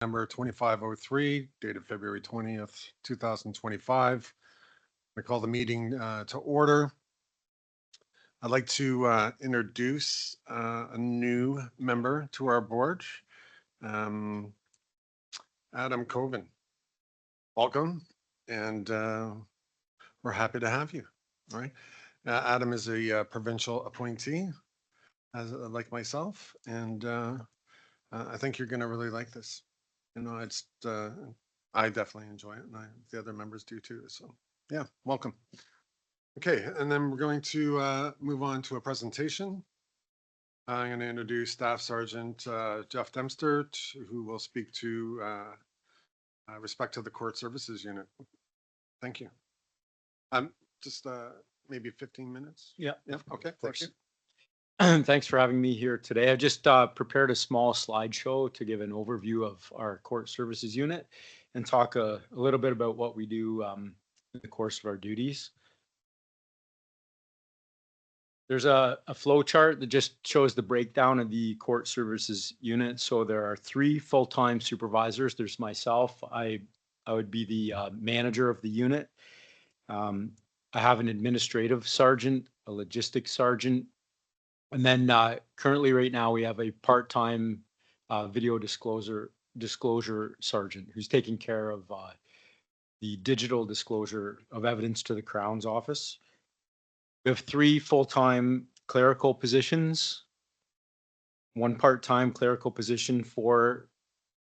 Number 2503, dated February 20th, 2025. I call the meeting to order. I'd like to introduce a new member to our board, um, Adam Coven. Welcome, and we're happy to have you. All right. Adam is a provincial appointee, like myself, and I think you're going to really like this. It's I definitely enjoy it, and the other members do too. So, yeah, welcome. Okay, and then we're going to move on to a presentation. I'm going to introduce Staff Sergeant Jeff Dempster, who will speak to respect to the Court Services Unit. Thank you. Just maybe 15 minutes. Yeah. Okay. Thank you. Thanks for having me here today. I just prepared a small slideshow to give an overview of our Court Services Unit and talk a little bit about what we do in the course of our duties. There's a flow chart that just shows the breakdown of the Court Services Unit. So there are 3 full-time supervisors. There's myself. I would be the manager of the unit. I have an administrative sergeant, a logistics sergeant, and then currently right now we have a part-time video disclosure sergeant who's taking care of the digital disclosure of evidence to the Crown's office. We have 3 full-time clerical positions, 1 part-time clerical position, 4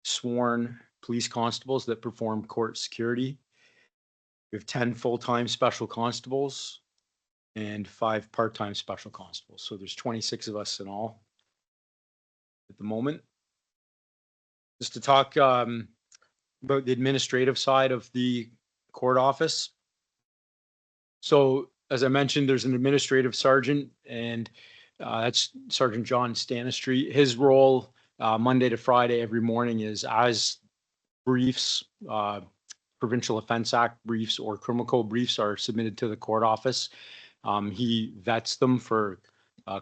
sworn police constables that perform court security. We have 10 full-time special constables and 5 part-time special constables. So there's 26 of us in all at the moment. Just to talk about the administrative side of the court office. So as I mentioned, there's an administrative sergeant, and that's Sergeant John Stanistreet. His role Monday to Friday every morning is as briefs, Provincial Offence Act briefs or criminal code briefs are submitted to the court office. He vets them for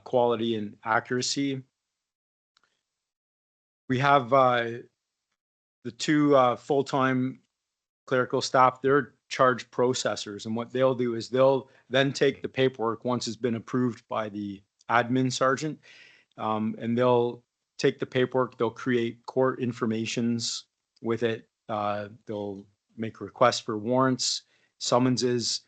quality and accuracy. We have the 2 full-time clerical staff. They're charge processors, and what they'll do is they'll then take the paperwork once it's been approved by the admin sergeant, and they'll take the paperwork, they'll create court informations with it, they'll make requests for warrants, summonses,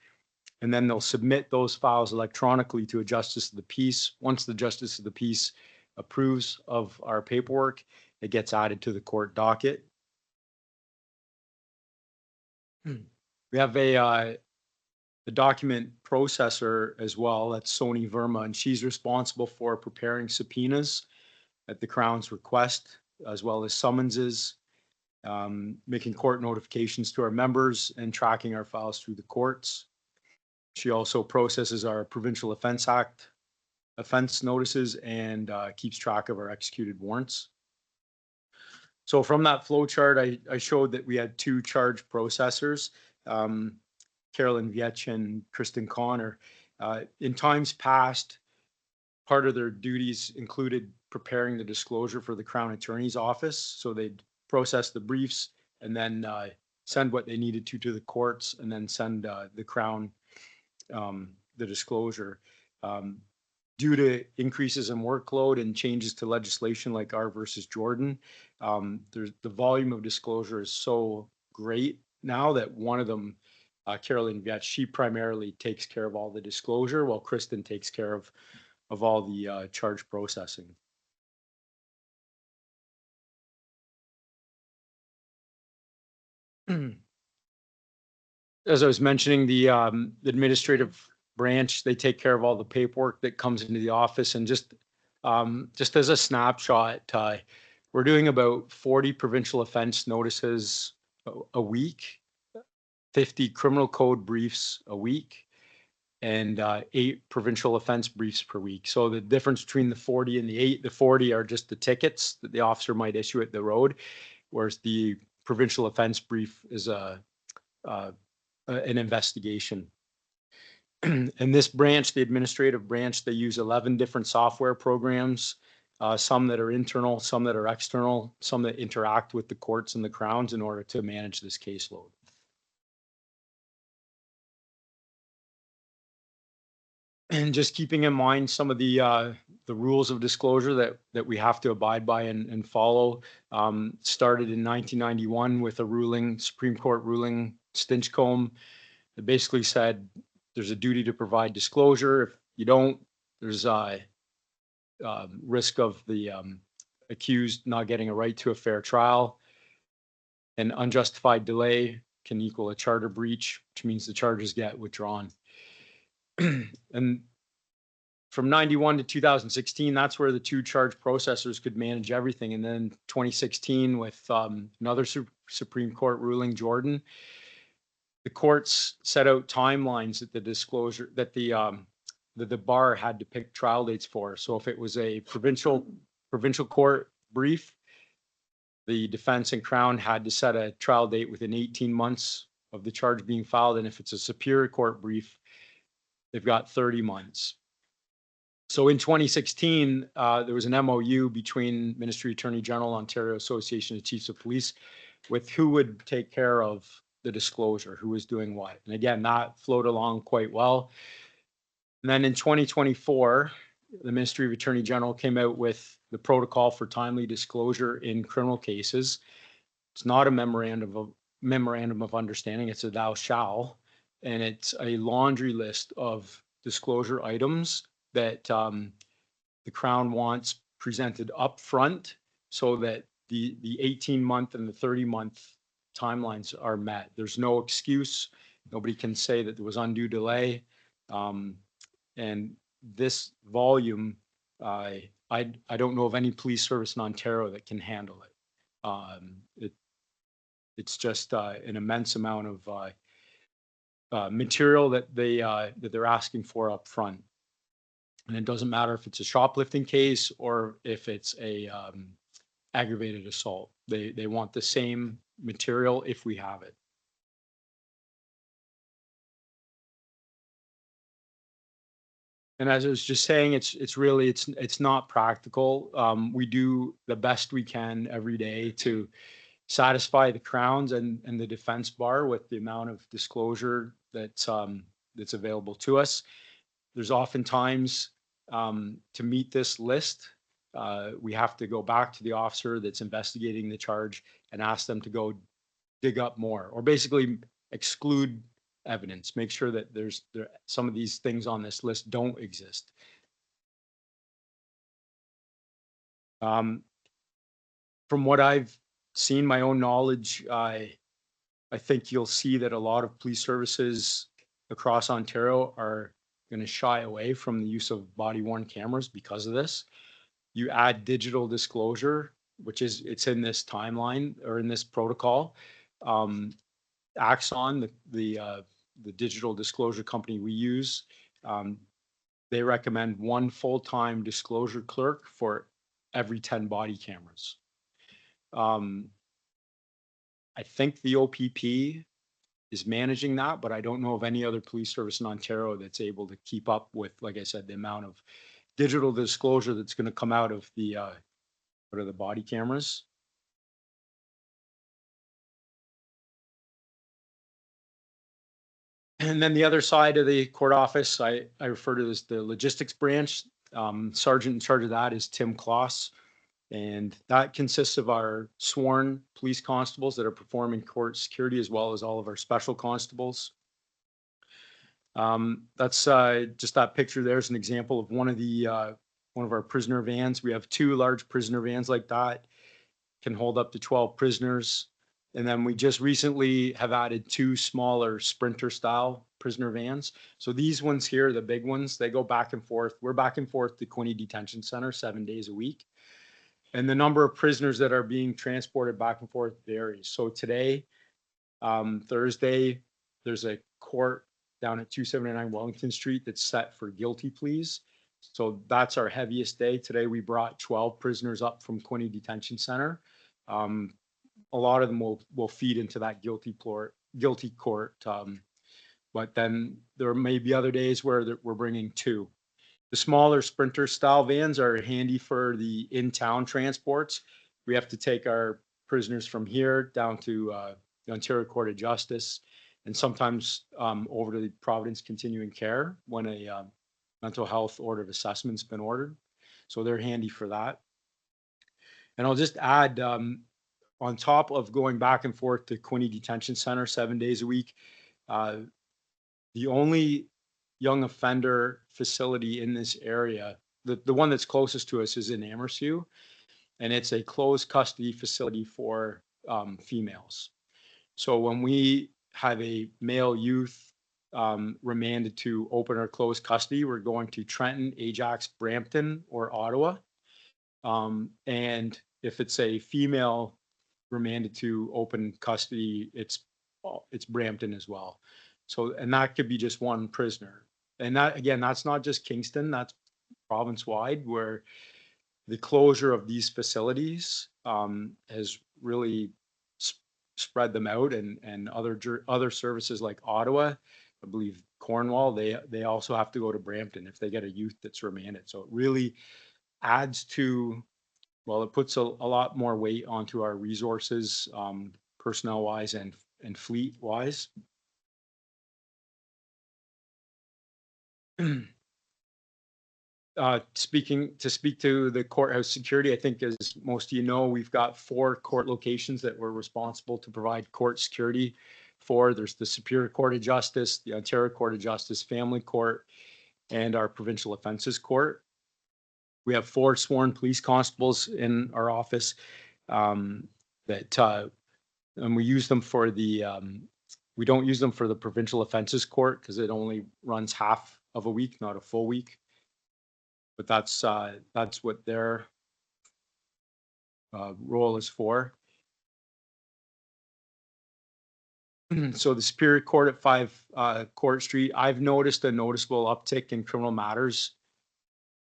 and then they'll submit those files electronically to a justice of the peace. Once the justice of the peace approves of our paperwork, it gets added to the court docket. We have a document processor as well. That's Sony Verma, and she's responsible for preparing subpoenas at the Crown's request, as well as summonses, making court notifications to our members, and tracking our files through the courts. She also processes our Provincial Offence Act offense notices and keeps track of our executed warrants. So from that flow chart, I showed that we had 2 charge processors, Carolyn Vietch and Kristen Connor. In times past, part of their duties included preparing the disclosure for the Crown Attorney's Office. So they'd process the briefs and then send what they needed to the courts, and then send the Crown the disclosure. Due to increases in workload and changes to legislation like R versus Jordan, the volume of disclosure is so great now that one of them, Carolyn Vietch, she primarily takes care of all the disclosure, while Kristen takes care of all the charge processing. As I was mentioning, the administrative branch, they take care of all the paperwork that comes into the office. And just as a snapshot, we're doing about 40 provincial offense notices a week, 50 criminal code briefs a week, and 8 provincial offense briefs per week. So the difference between the 40 and the 8, the 40 are just the tickets that the officer might issue at the road, whereas the provincial offense brief is an investigation. And this branch, the administrative branch, they use 11 different software programs. some that are internal, some that are external, some that interact with the courts and the crowns in order to manage this caseload. And just keeping in mind some of the rules of disclosure that we have to abide by and follow. Started in 1991 with a ruling, Supreme Court ruling, Stinchcombe, that basically said there's a duty to provide disclosure. If you don't, there's a risk of the accused not getting a right to a fair trial. An unjustified delay can equal a charter breach, which means the charges get withdrawn. And from 91 to 2016, that's where the two charge processors could manage everything. And then 2016 with another Supreme Court ruling, Jordan, the courts set out timelines that the disclosure that the bar had to pick trial dates for. So if it was a provincial court brief, the defense and crown had to set a trial date within 18 months of the charge being filed. And if it's a superior court brief, they've got 30 months. So in 2016, there was an MOU between Ministry Attorney General, Ontario Association of Chiefs of Police, with who would take care of the disclosure, who was doing what. And again, that flowed along quite well. And then in 2024, the Ministry of Attorney General came out with the protocol for timely disclosure in criminal cases. It's not a memorandum of understanding, it's a thou shall, and it's a laundry list of disclosure items that the Crown wants presented up front so that the 18-month and the 30-month timelines are met. There's no excuse. Nobody can say that there was undue delay. And this volume, I don't know of any police service in Ontario that can handle it. It's just an immense amount of material that they're asking for up front. And it doesn't matter if it's a shoplifting case or if it's a aggravated assault. They want the same material if we have it. And as I was just saying, it's really not practical. We do the best we can every day to satisfy the crowns and the defense bar with the amount of disclosure that's available to us. There's oftentimes to meet this list, we have to go back to the officer that's investigating the charge and ask them to go dig up more, or basically exclude evidence, make sure that some of these things on this list don't exist. From what I've seen, my own knowledge, I think you'll see that a lot of police services across Ontario are going to shy away from the use of body-worn cameras because of this. You add digital disclosure, it's in this timeline or in this protocol. Axon, the digital disclosure company we use, they recommend one full-time disclosure clerk for every 10 body cameras. I think the OPP is managing that, but I don't know of any other police service in Ontario that's able to keep up with, like I said, the amount of digital disclosure that's going to come out of the body cameras. And then the other side of the court office, I refer to as the logistics branch. Sergeant in charge of that is Tim Kloss. And that consists of our sworn police constables that are performing court security, as well as all of our special constables. That's just that picture there is an example of one of our prisoner vans. We have two large prisoner vans like that, can hold up to 12 prisoners. And then we just recently have added two smaller Sprinter style prisoner vans. So these ones here, the big ones, they go back and forth. We're back and forth to Quinte Detention Center 7 days a week. And the number of prisoners that are being transported back and forth varies. So today, Thursday, there's a court down at 279 Wellington Street that's set for guilty pleas. So that's our heaviest day. Today, we brought 12 prisoners up from Quinte Detention Center. A lot of them will feed into that guilty court. But then there may be other days where we're bringing two. The smaller Sprinter style vans are handy for the in-town transports. We have to take our prisoners from here down to the Ontario Court of Justice, and sometimes over to the Providence Continuing Care when a mental health order of assessment's been ordered. So they're handy for that. And I'll just add, on top of going back and forth to Quinte Detention Center 7 days a week, uh, the only young offender facility in this area, the one that's closest to us is in Amersu, and it's a closed custody facility for females. So when we have a male youth remanded to open or close custody, we're going to Trenton, Ajax, Brampton, or Ottawa. And if it's a female remanded to open custody, it's Brampton as well. So, and that could be just one prisoner. And that, again, that's not just Kingston, that's province wide, where the closure of these facilities has really spread them out, and other services like Ottawa, I believe Cornwall, they also have to go to Brampton if they get a youth that's remanded. So it really adds to, well, it puts a lot more weight onto our resources, personnel wise and fleet wise. Speak to the courthouse security, I think, as most of you know, we've got 4 court locations that we're responsible to provide court security for. There's the Superior Court of Justice, the Ontario Court of Justice, Family Court, and our Provincial Offences Court. We have 4 sworn police constables in our office that and we use them for the we don't use them for the Provincial Offences Court because it only runs half of a week, not a full week. But that's what their role is for. So the Superior Court at 5 Court Street, I've noticed a noticeable uptick in criminal matters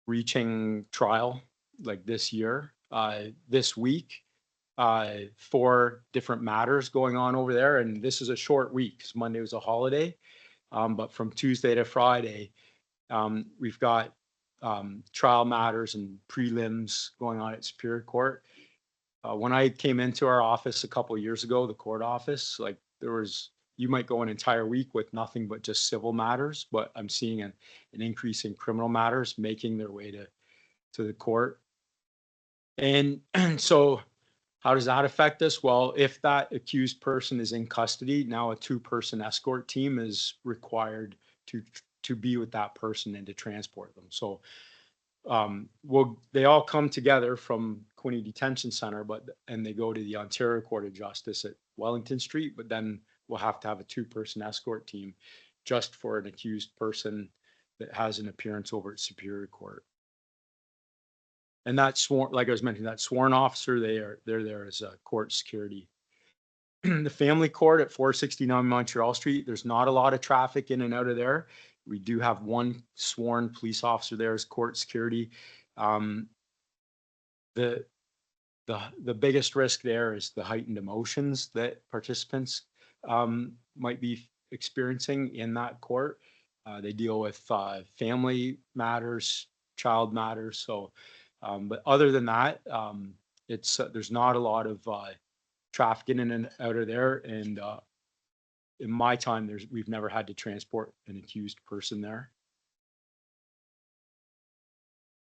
reaching trial like this year. This week, 4 different matters going on over there, and this is a short week because Monday was a holiday. But from Tuesday to Friday, we've got trial matters and prelims going on at Superior Court. When I came into our office a couple of years ago, the court office, like you might go an entire week with nothing but just civil matters, but I'm seeing an increase in criminal matters making their way to the court. And so how does that affect us? Well, if that accused person is in custody, now a 2-person escort team is required to be with that person and to transport them. So they all come together from Quinte Detention Center, and they go to the Ontario Court of Justice at Wellington Street, but then we'll have to have a 2-person escort team just for an accused person that has an appearance over at Superior Court. And that sworn, like I was mentioning, that sworn officer, they're there as a court security. The Family Court at 469 Montreal Street, there's not a lot of traffic in and out of there. We do have 1 sworn police officer there as court security. The biggest risk there is the heightened emotions that participants might be experiencing in that court. They deal with family matters, child matters. So, but other than that, there's not a lot of traffic in and out of there. And in my time, we've never had to transport an accused person there.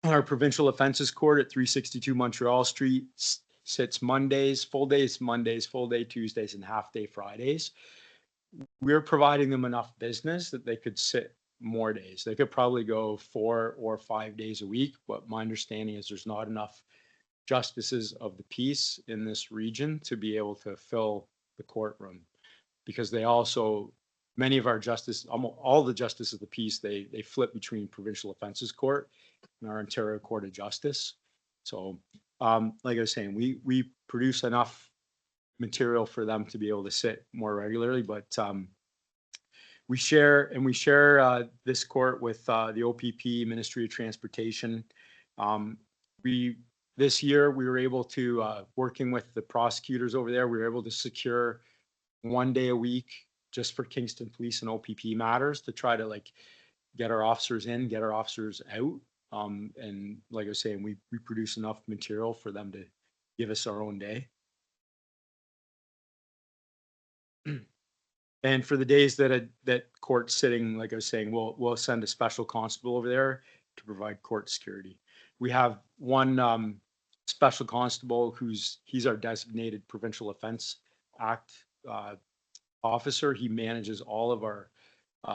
Our Provincial Offences Court at 362 Montreal Street sits Mondays, full days Mondays, full day Tuesdays, and half day Fridays. We're providing them enough business that they could sit more days. They could probably go 4 or 5 days a week, but my understanding is there's not enough justices of the peace in this region to be able to fill the courtroom, because they also, many of our justices, almost all the justices of the peace, they flip between Provincial Offences Court and our Ontario Court of Justice. So like I was saying, we produce enough material for them to be able to sit more regularly, but we share this court with the OPP, Ministry of Transportation. This year we were able to, working with the prosecutors over there, we were able to secure 1 day a week just for Kingston Police and OPP matters to try to like get our officers in, get our officers out. And like I was saying, we produce enough material for them to give us our own day. And for the days that court's sitting, like I was saying, we'll send a special constable over there to provide court security. We have one special constable he's our designated Provincial Offense Act uh, officer. He manages all of our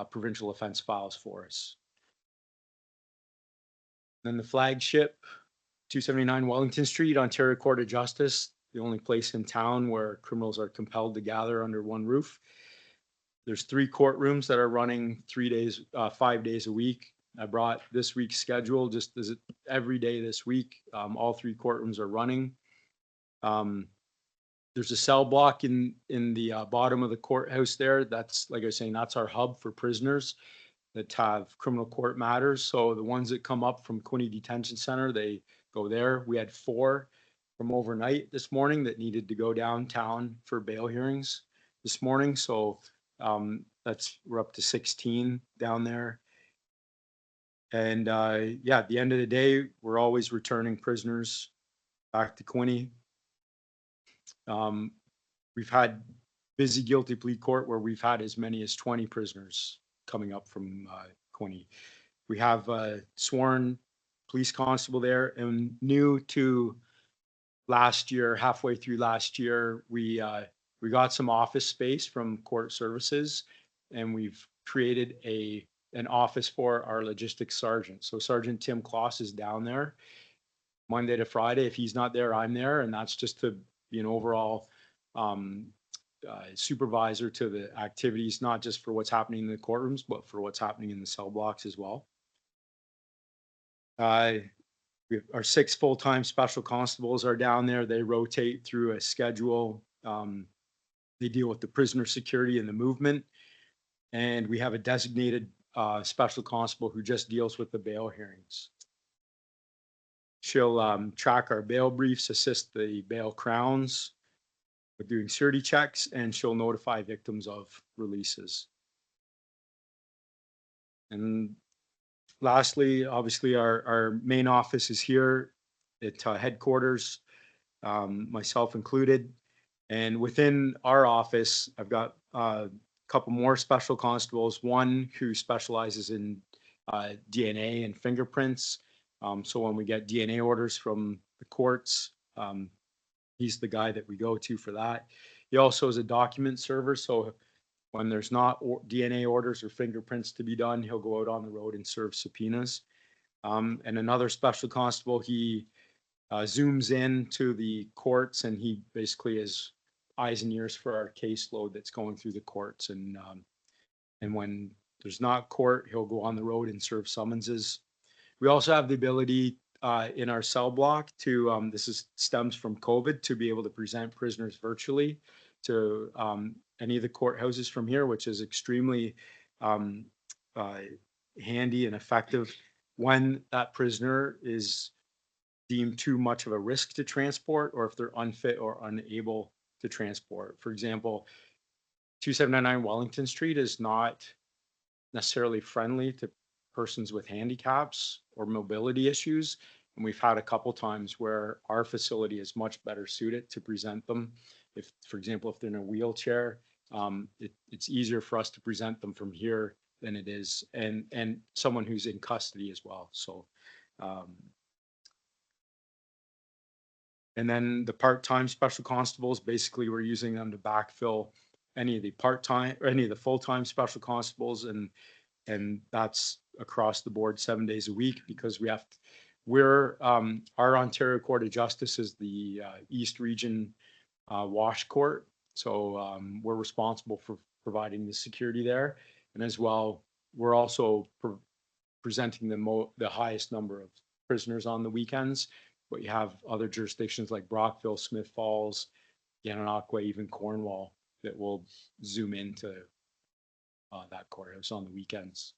provincial offense files for us. Then the flagship, 279 Wellington Street, Ontario Court of Justice, the only place in town where criminals are compelled to gather under one roof. There's 3 courtrooms that are running 5 days a week. I brought this week's schedule just as every day this week. All 3 courtrooms are running. There's a cell block in the bottom of the courthouse there. That's, like I was saying, that's our hub for prisoners that have criminal court matters. So the ones that come up from Quinte Detention Center, they go there. We had 4 from overnight this morning that needed to go downtown for bail hearings this morning. So we're up to 16 down there. And yeah, at the end of the day, we're always returning prisoners back to Quinte. We've had busy guilty plea court where we've had as many as 20 prisoners coming up from Quinte. We have a sworn police constable there, and new to last year, halfway through last year, we got some office space from court services, and we've created an office for our logistics sergeant. So Sergeant Tim Kloss is down there Monday to Friday. If he's not there, I'm there, and that's just to be an overall supervisor to the activities, not just for what's happening in the courtrooms, but for what's happening in the cell blocks as well. Our 6 full-time special constables are down there. They rotate through a schedule. They deal with the prisoner security and the movement. And we have a designated special constable who just deals with the bail hearings. She'll track our bail briefs, assist the bail crowns with doing security checks, and she'll notify victims of releases. And lastly, obviously, our main office is here at headquarters, myself included. And within our office, I've got a couple more special constables, one who specializes in DNA and fingerprints. So when we get DNA orders from the courts, he's the guy that we go to for that. He also is a document server. So when there's not DNA orders or fingerprints to be done, he'll go out on the road and serve subpoenas. And another special constable, he zooms in to the courts, and he basically is eyes and ears for our caseload that's going through the courts. And when there's not court, he'll go on the road and serve summonses. We also have the ability in our cell block to, stems from COVID, to be able to present prisoners virtually to any of the courthouses from here, which is extremely handy and effective when that prisoner is deemed too much of a risk to transport, or if they're unfit or unable to transport. For example, 2799 Wellington Street is not necessarily friendly to persons with handicaps or mobility issues. And we've had a couple times where our facility is much better suited to present them. If, for example, if they're in a wheelchair, it's easier for us to present them from here than it is, and someone who's in custody as well. So, and then the part-time special constables, basically we're using them to backfill any of the part-time or any of the full-time special constables, and that's across the board 7 days a week, because our Ontario Court of Justice is the East Region wash court. So we're responsible for providing the security there. And as well, we're also presenting the highest number of prisoners on the weekends. But you have other jurisdictions like Brockville, Smith Falls, Gananoque, even Cornwall, that will zoom into that courthouse on the weekends.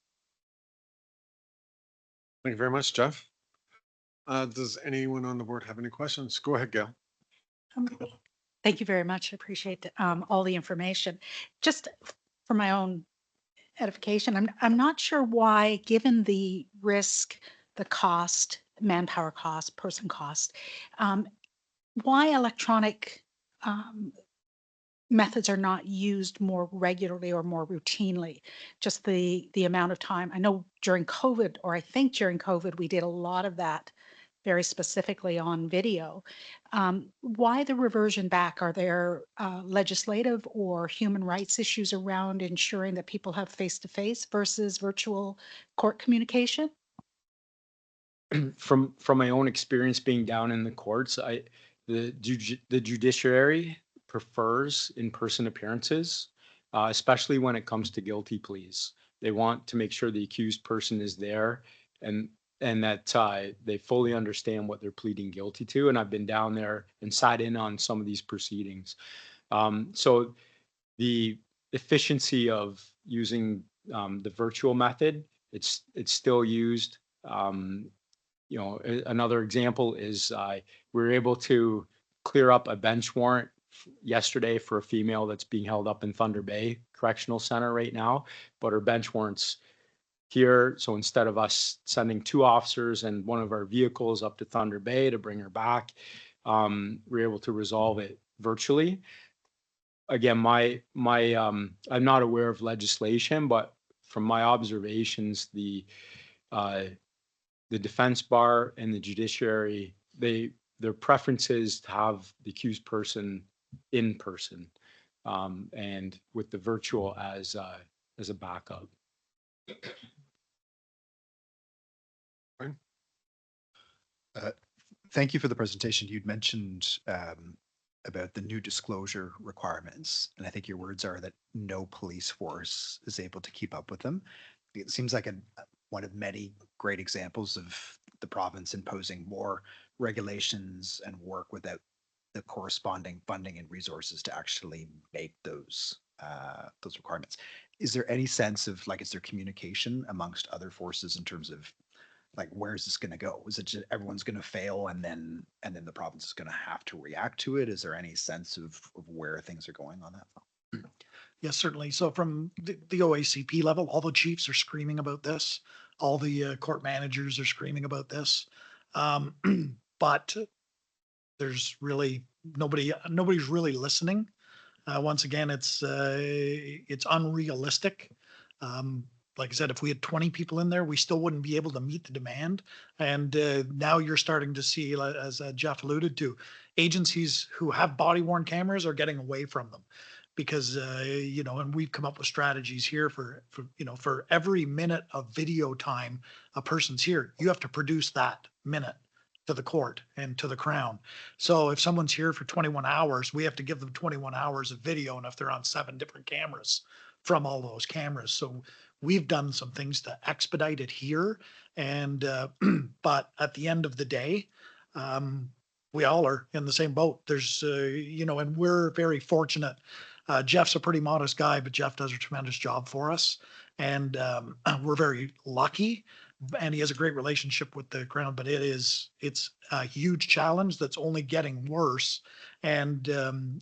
Thank you very much, Jeff. Does anyone on the board have any questions? Go ahead, Gail. Thank you very much. I appreciate all the information. Just for my own edification, I'm not sure why, given the risk the cost, manpower cost, person cost. Um, why electronic methods are not used more regularly or more routinely? Just the amount of time. I know during COVID, or I think during COVID, we did a lot of that very specifically on video. Why the reversion back? Are there legislative or human rights issues around ensuring that people have face-to-face versus virtual court communication? From my own experience being down in the courts, the judiciary prefers in-person appearances, especially when it comes to guilty pleas. They want to make sure the accused person is there and that they fully understand what they're pleading guilty to. And I've been down there and sat in on some of these proceedings. So the efficiency of using the virtual method, it's still used. Another example is we were able to clear up a bench warrant yesterday for a female that's being held up in Thunder Bay Correctional Center right now, but her bench warrant's here. So instead of us sending 2 officers and one of our vehicles up to Thunder Bay to bring her back, we're able to resolve it virtually. Again, I'm not aware of legislation, but from my observations, uh, the defense bar and the judiciary, their preference is to have the accused person in person, and with the virtual as a backup. Thank you for the presentation. You'd mentioned about the new disclosure requirements, and I think your words are that no police force is able to keep up with them. It seems like one of many great examples of the province imposing more regulations and work without the corresponding funding and resources to actually make those requirements. Is there any sense of is there communication amongst other forces in terms of where is this going to go? Is it just everyone's going to fail and then the province is going to have to react to it? Is there any sense of where things are going on that? Yes, certainly. So from the OACP level, all the chiefs are screaming about this. All the court managers are screaming about this. But there's really nobody's really listening. Once again, it's unrealistic. Like I said, if we had 20 people in there, we still wouldn't be able to meet the demand. And now you're starting to see, as Jeff alluded to, agencies who have body worn cameras are getting away from them because, and we've come up with strategies here for every minute of video time a person's here, you have to produce that minute to the court and to the Crown. So if someone's here for 21 hours, we have to give them 21 hours of video. And if they're on 7 different cameras from all those cameras. So we've done some things to expedite it here. And, but at the end of the day, we all are in the same boat. There's, and we're very fortunate. Jeff's a pretty modest guy, but Jeff does a tremendous job for us. And we're very lucky. And he has a great relationship with the Crown, but it's a huge challenge that's only getting worse. And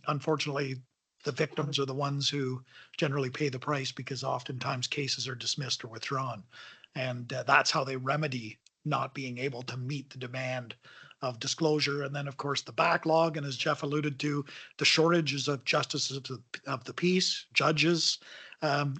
unfortunately, the victims are the ones who generally pay the price because oftentimes cases are dismissed or withdrawn. And that's how they remedy not being able to meet the demand of disclosure. And then, of course, the backlog. And as Jeff alluded to, the shortages of justices of the peace, judges.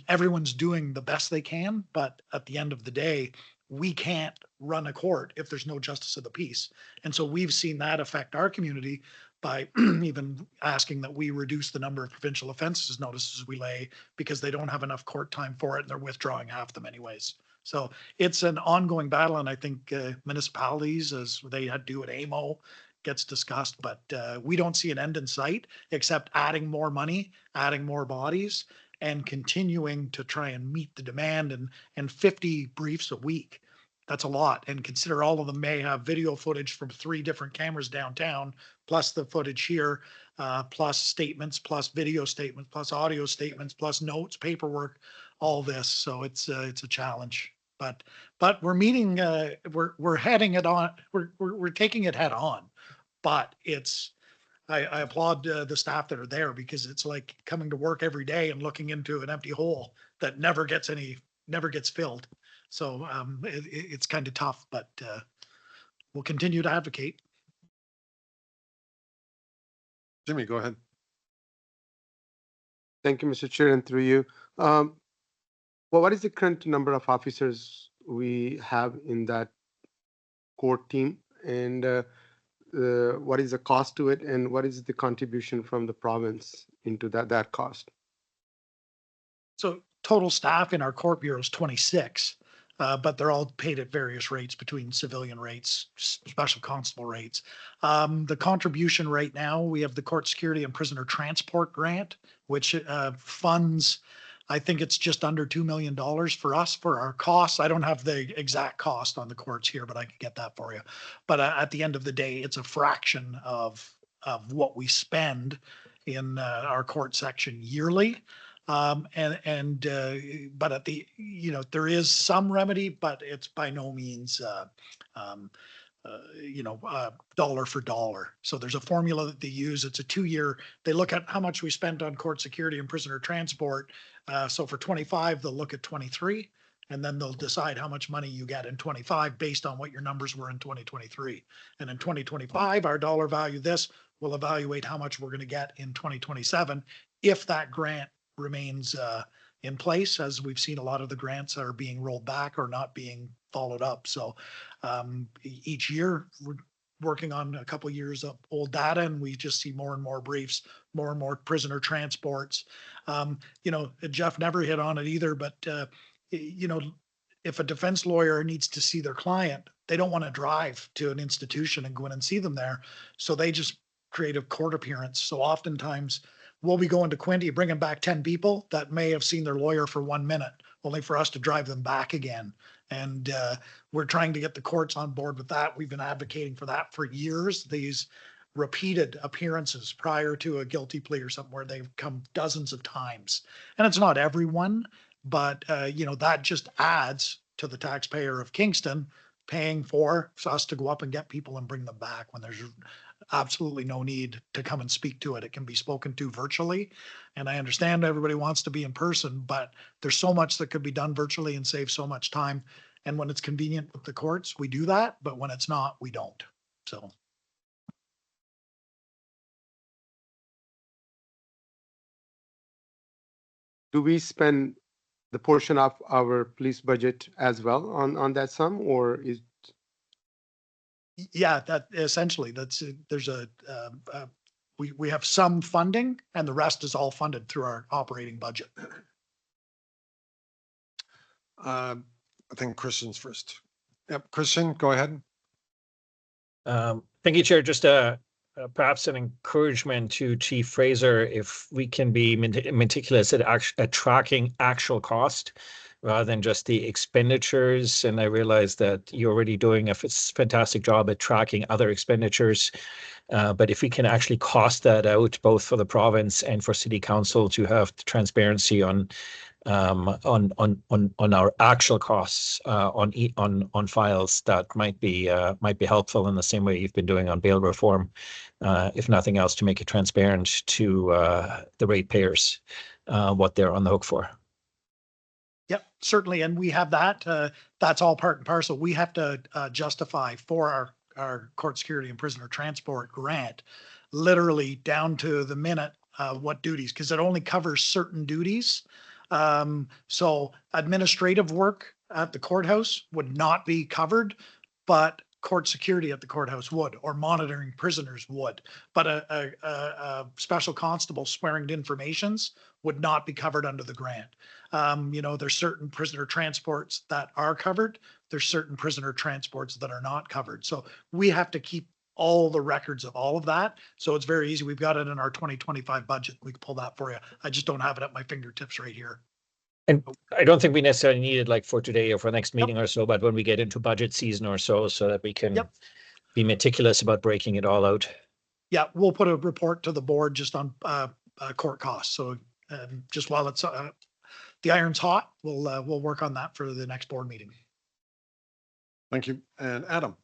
Everyone's doing the best they can. But at the end of the day, we can't run a court if there's no justice of the peace. And so we've seen that affect our community by even asking that we reduce the number of provincial offenses notices we lay because they don't have enough court time for it and they're withdrawing half them anyways. So it's an ongoing battle. And I think municipalities, as they do at AMO, gets discussed, but we don't see an end in sight except adding more money, adding more bodies, and continuing to try and meet the demand and 50 briefs a week. That's a lot. And consider all of them may have video footage from 3 different cameras downtown, plus the footage here, plus statements, plus video statements, plus audio statements, plus notes, paperwork, all this. So it's a challenge. But we're meeting. We're heading it on. We're taking it head on. But I applaud the staff that are there because it's like coming to work every day and looking into an empty hole that never gets filled. So it's kind of tough, but we'll continue to advocate. Jimmy, go ahead. Thank you, Mr. Chair, and through you. Well, what is the current number of officers we have in that court team? And what is the cost to it? And what is the contribution from the province into that cost? So total staff in our court bureau is 26, but they're all paid at various rates between civilian rates, special constable rates. The contribution right now, we have the Court Security and Prisoner Transport Grant, which funds, I think it's just under $2 million for us for our costs. I don't have the exact cost on the courts here, but I can get that for you. But at the end of the day, it's a fraction of what we spend in our court section yearly. But at the, there is some remedy, but it's by no means, dollar for dollar. So there's a formula that they use. It's a 2-year, they look at how much we spent on court security and prisoner transport. So for 25, they'll look at 23, and then they'll decide how much money you get in 25 based on what your numbers were in 2023. And in 2025, our dollar value, this will evaluate how much we're going to get in 2027 if that grant remains in place, as we've seen a lot of the grants are being rolled back or not being followed up. So each year we're working on a couple of years of old data, and we just see more and more briefs, more and more prisoner transports. Jeff never hit on it either, but if a defense lawyer needs to see their client, they don't want to drive to an institution and go in and see them there. So they just create a court appearance. So oftentimes we'll be going to Quinty, bringing back 10 people that may have seen their lawyer for 1 minute, only for us to drive them back again. And we're trying to get the courts on board with that. We've been advocating for that for years. These repeated appearances prior to a guilty plea or something where they've come dozens of times. And it's not everyone, but that just adds to the taxpayer of Kingston paying for us to go up and get people and bring them back when there's absolutely no need to come and speak to it. It can be spoken to virtually. And I understand everybody wants to be in person, but there's so much that could be done virtually and save so much time. And when it's convenient with the courts, we do that. But when it's not, we don't. So. Do we spend the portion of our police budget as well on that sum, or is? Yeah, that essentially there's we have some funding, and the rest is all funded through our operating budget. I think Christian's first. Yep, Christian, go ahead. Thank you, Chair. Just perhaps an encouragement to Chief Fraser, if we can be meticulous at tracking actual cost rather than just the expenditures. And I realize that you're already doing a fantastic job at tracking other expenditures. But if we can actually cost that out, both for the province and for City Council, to have transparency on our actual costs on files, that might be helpful in the same way you've been doing on bail reform, if nothing else, to make it transparent to the ratepayers what they're on the hook for. Yep, certainly. And we have that. That's all part and parcel. We have to justify for our court security and prisoner transport grant, literally down to the minute, what duties, because it only covers certain duties. So administrative work at the courthouse would not be covered, but court security at the courthouse would, or monitoring prisoners would. But a special constable swearing to informations would not be covered under the grant. There's certain prisoner transports that are covered. There's certain prisoner transports that are not covered. So we have to keep all the records of all of that. So it's very easy. We've got it in our 2025 budget. We can pull that for you. I just don't have it at my fingertips right here. And I don't think we necessarily need it like for today or for next meeting or so, but when we get into budget season or so that we can be meticulous about breaking it all out. Yeah, we'll put a report to the board just on court costs. So just while it's the iron's hot, we'll work on that for the next board meeting. Thank you. And Adam.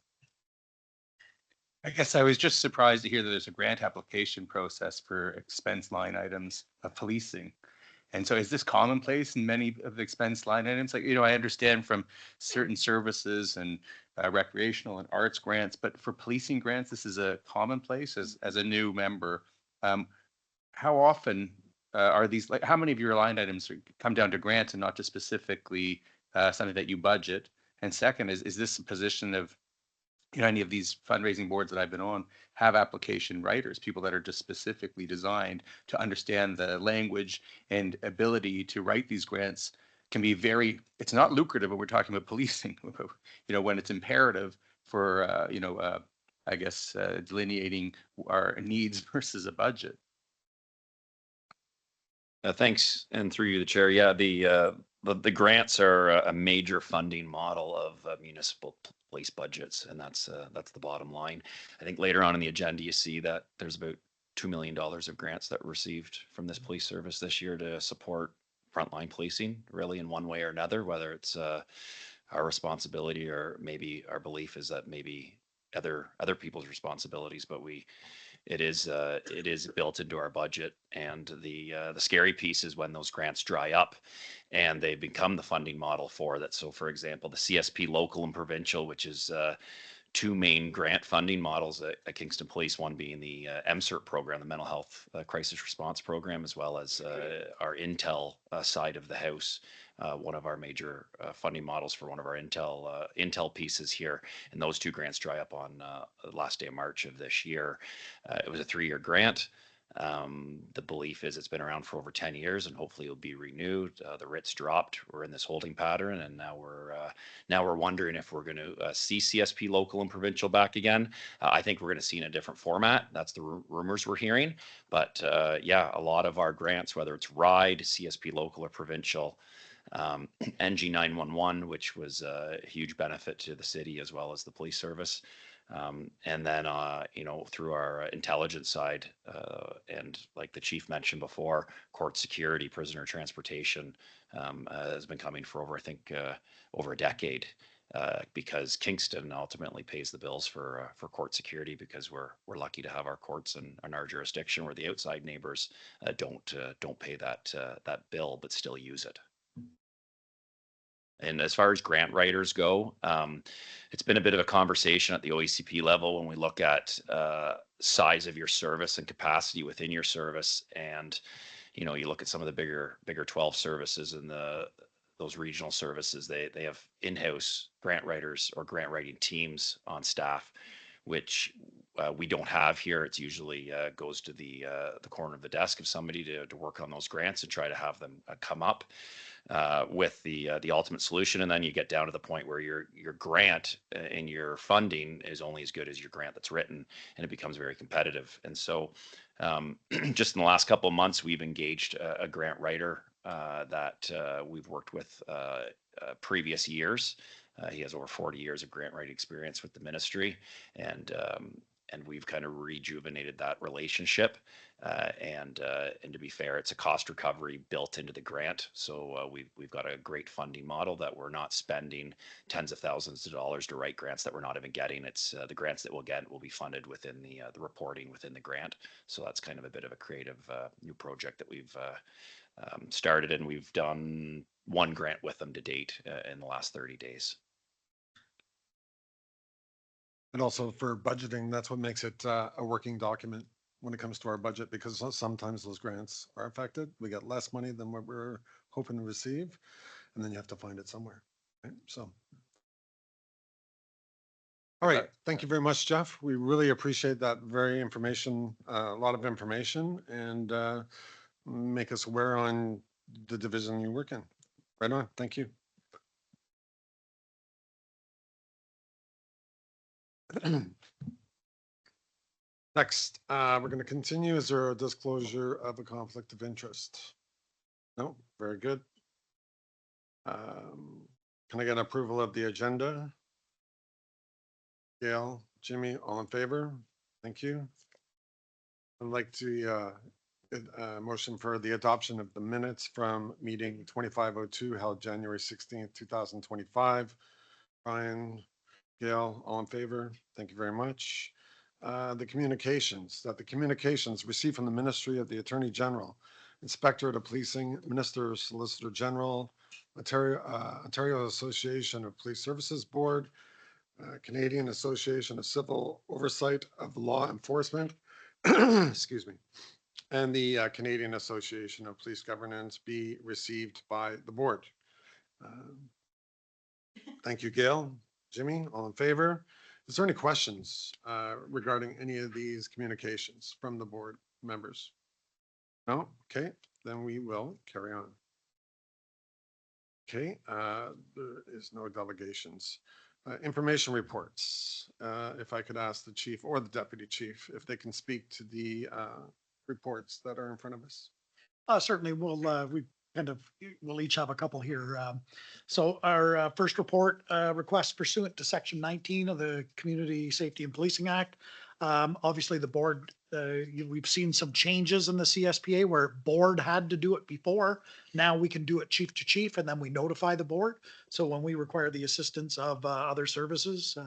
I guess I was just surprised to hear that there's a grant application process for expense line items of policing. And so is this commonplace in many of the expense line items? Like, I understand from certain services and recreational and arts grants, but for policing grants, this is a commonplace as a new member. Um, how often are these, like, how many of your line items come down to grants and not just specifically something that you budget? And second, is this a position of, any of these fundraising boards that I've been on have application writers, people that are just specifically designed to understand the language and ability to write these grants can be it's not lucrative when we're talking about policing, when it's imperative for, I guess, delineating our needs versus a budget. Thanks, and through you, the chair. Yeah, the grants are a major funding model of municipal police budgets, and that's the bottom line. I think later on in the agenda, you see that there's about $2 million of grants that were received from this police service this year to support frontline policing, really in one way or another, whether it's our responsibility or maybe our belief is that maybe other people's responsibilities, but it is built into our budget. And the scary piece is when those grants dry up and they become the funding model for that. So for example, the CSP local and provincial, which is two main grant funding models at Kingston Police, one being the MCERT program, the mental health crisis response program, as well as our Intel side of the house, one of our major funding models for one of our Intel pieces here. And those two grants dry up on the last day of March of this year. It was a 3-year grant. The belief is it's been around for over 10 years and hopefully it'll be renewed. The writs dropped. We're in this holding pattern, and now we're wondering if we're going to see CSP local and provincial back again. I think we're going to see in a different format. That's the rumors we're hearing. But yeah, a lot of our grants, whether it's RIDE, CSP local or provincial, NG 911, which was a huge benefit to the city as well as the police service. And then, through our intelligence side, and like the chief mentioned before, court security, prisoner transportation has been coming for over a decade, because Kingston ultimately pays the bills for court security, because we're lucky to have our courts in our jurisdiction where the outside neighbors don't pay that bill but still use it. And as far as grant writers go, it's been a bit of a conversation at the OECP level when we look at size of your service and capacity within your service. And, you look at some of the bigger 12 services and those regional services, they have in-house grant writers or grant writing teams on staff, which we don't have here. It's usually goes to the corner of the desk of somebody to work on those grants and try to have them come up with the ultimate solution. And then you get down to the point where your grant and your funding is only as good as your grant that's written, and it becomes very competitive. And so just in the last couple of months, we've engaged a grant writer that we've worked with previous years. He has over 40 years of grant writing experience with the ministry, and we've kind of rejuvenated that relationship. And to be fair, it's a cost recovery built into the grant. So we've got a great funding model that we're not spending tens of thousands of dollars to write grants that we're not even getting. It's the grants that we'll get will be funded within the reporting within the grant. So that's kind of a bit of a creative new project that we've started, and we've done one grant with them to date in the last 30 days. And also for budgeting, that's what makes it a working document when it comes to our budget, because sometimes those grants are affected. We get less money than what we're hoping to receive, and then you have to find it somewhere. Right? So, all right. Thank you very much, Jeff. We really appreciate that a lot of information, and make us aware on the division you work in. Right on. Thank you. Next, we're going to continue. Is there a disclosure of a conflict of interest? No, very good. Can I get approval of the agenda? Gail, Jimmy, all in favor? Thank you. I'd like to motion for the adoption of the minutes from meeting 2502 held January 16th, 2025. Brian, Gail, all in favor? Thank you very much. The communications received from the Ministry of the Attorney General Inspector of Policing, Minister, Solicitor General, Ontario Association of Police Services Board, Canadian Association of Civil Oversight of Law Enforcement, excuse me, and the Canadian Association of Police Governance be received by the board. Thank you, Gail. Jimmy, all in favor? Is there any questions regarding any of these communications from the board members? No? Okay, then we will carry on. Okay, there is no delegations. Information reports. If I could ask the chief or the deputy chief if they can speak to the reports that are in front of us. Certainly, we'll each have a couple here. So our first report, request pursuant to Section 19 of the Community Safety and Policing Act. Obviously, the board, we've seen some changes in the CSPA where board had to do it before. Now we can do it chief to chief, and then we notify the board. So when we require the assistance of other services,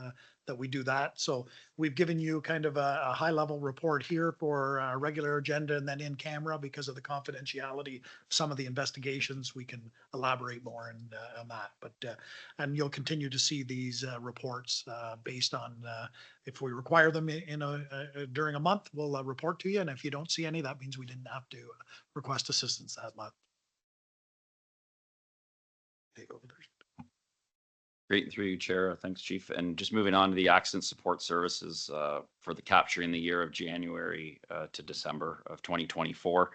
that we do that. So we've given you kind of a high level report here for a regular agenda and then in camera because of the confidentiality of some of the investigations. We can elaborate more on that. But and you'll continue to see these reports based on if we require them during a month, we'll report to you. And if you don't see any, that means we didn't have to request assistance that month. Take over there. Great, through you, Chair. Thanks, Chief. And just moving on to the accident support services for the capturing the year of January to December of 2024.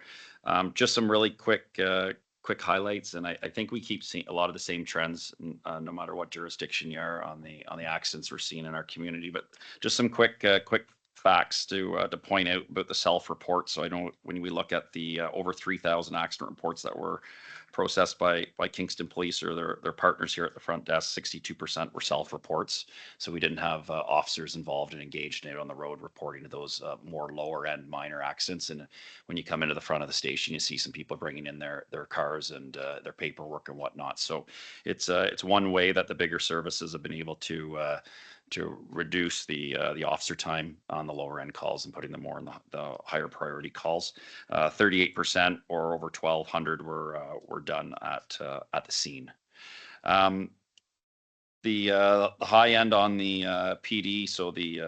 Just some really quick highlights, and I think we keep seeing a lot of the same trends, no matter what jurisdiction you are on the accidents we're seeing in our community. But just some quick facts to point out about the self-report. So I know when we look at the over 3,000 accident reports that were processed by Kingston Police or their partners here at the front desk, 62% were self-reports. So we didn't have officers involved and engaged in it on the road reporting to those more lower end minor accidents. And when you come into the front of the station, you see some people bringing in their cars and their paperwork and whatnot. So it's one way that the bigger services have been able to reduce the officer time on the lower end calls and putting them more in the higher priority calls. 38% or over 1,200 were done at the scene. The high end on the PD, so the